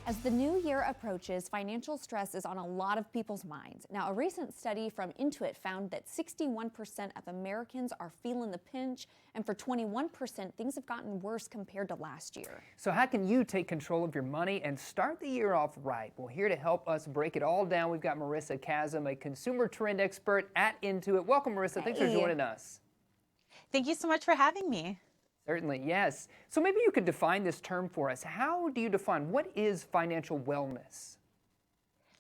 As the new year approaches, financial stress is on a lot of people's minds. Now, a recent study from Intuit found that 61% of Americans are feeling the pinch, and for 21%, things have gotten worse compared to last year. So how can you take control of your money and start the year off right? Well, here to help us break it all down, we've got Marissa Chasm, a consumer trend expert at Intuit. Welcome, Marissa. Thanks for joining us. Thank you so much for having me. Certainly, yes. So maybe you could define this term for us. How do you define what is financial wellness?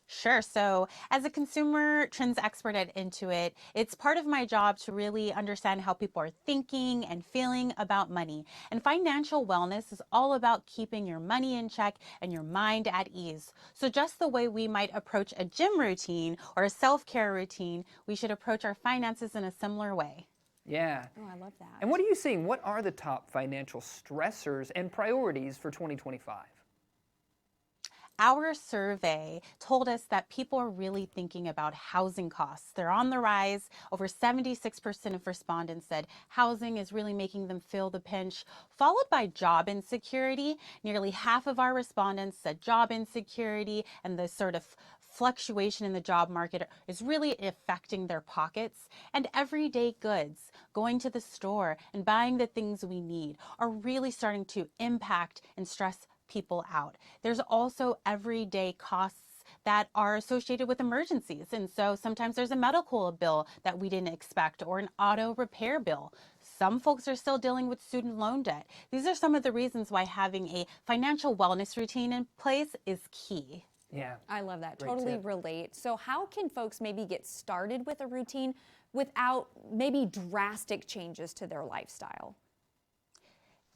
Sure. So, as a consumer trends expert at Intuit, it's part of my job to really understand how people are thinking and feeling about money. And financial wellness is all about keeping your money in check and your mind at ease. So, just the way we might approach a gym routine or a self-care routine, we should approach our finances in a similar way. Yeah. Oh, I love that. And what are you seeing? What are the top financial stressors and priorities for 2025? Our survey told us that people are really thinking about housing costs. They're on the rise. Over 76% of respondents said housing is really making them feel the pinch, followed by job insecurity. Nearly half of our respondents said job insecurity and the sort of fluctuation in the job market is really affecting their pockets. And everyday goods, going to the store and buying the things we need, are really starting to impact and stress people out. There's also everyday costs that are associated with emergencies. And so sometimes there's a medical bill that we didn't expect or an auto repair bill. Some folks are still dealing with student loan debt. These are some of the reasons why having a financial wellness routine in place is key. Yeah. I love that. Great Totally tip. relate. So, how can folks maybe get started with a routine without maybe drastic changes to their lifestyle?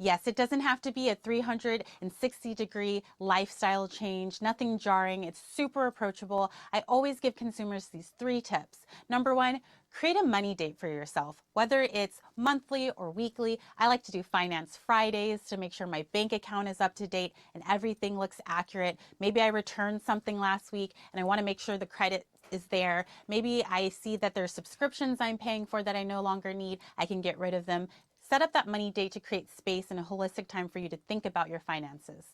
Yes, it doesn't have to be a 360-degree lifestyle change, nothing jarring. It's super approachable. I always give consumers these 3 tips. Number 1, create a money date for yourself, whether it's monthly or weekly. I like to do Finance Fridays to make sure my bank account is up to date and everything looks accurate. Maybe I returned something last week and I want to make sure the credit is there. Maybe I see that there's subscriptions I'm paying for that I no longer need. I can get rid of them. Set up that money date to create space and a holistic time for you to think about your finances.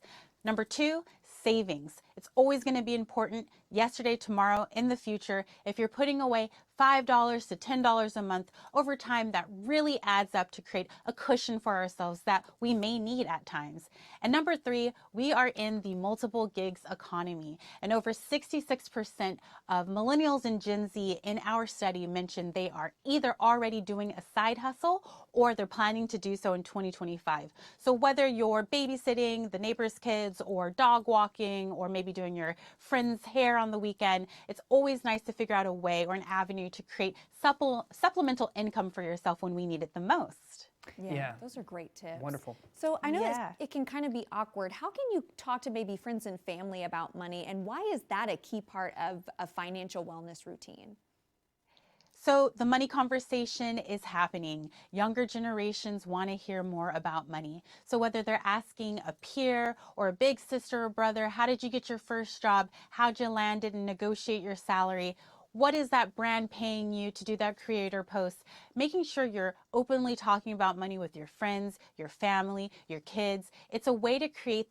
Number 2, savings. It's always going to be important yesterday, tomorrow, in the future. If you're putting away $5 to $10 a month over time, that really adds up to create a cushion for ourselves that we may need at times. And number 3, we are in the multiple gigs economy. And over 66% of millennials and Gen Z in our study mentioned they are either already doing a side hustle or they're planning to do so in 2025. So whether you're babysitting the neighbor's kids or dog walking or maybe doing your friend's hair on the weekend, it's always nice to figure out a way or an avenue to create supplemental income for yourself when we need it the most. Yeah. Those are great tips. Wonderful. So I know Yeah. that it can kind of be awkward. How can you talk to maybe friends and family about money, and why is that a key part of a financial wellness routine? So the money conversation is happening. Younger generations want to hear more about money. So whether they're asking a peer or a big sister or brother, how did you get your first job? How'd you land it and negotiate your salary? What is that brand paying you to do that creator post? Making sure you're openly talking about money with your friends, your family, your kids. It's a way to create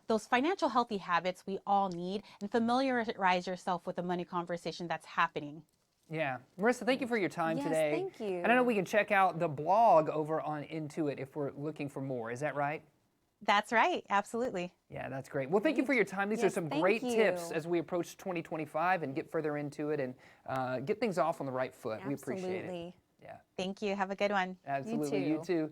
those financial healthy habits we all need and familiarize yourself with the money conversation that's happening. Yeah. Marissa, thank you for your time Yes, today. thank you. And I know we can check out the blog over on Intuit if we're looking for more. Is that right? That's right. Absolutely. Yeah, that's great. Well, thank you for your time. These are Yes, some thank great tips you. as we approach 2025 and get further into it and get things off on the right foot. We appreciate it. Absolutely. Yeah, Thank you. Have a good one. absolutely. You too. too.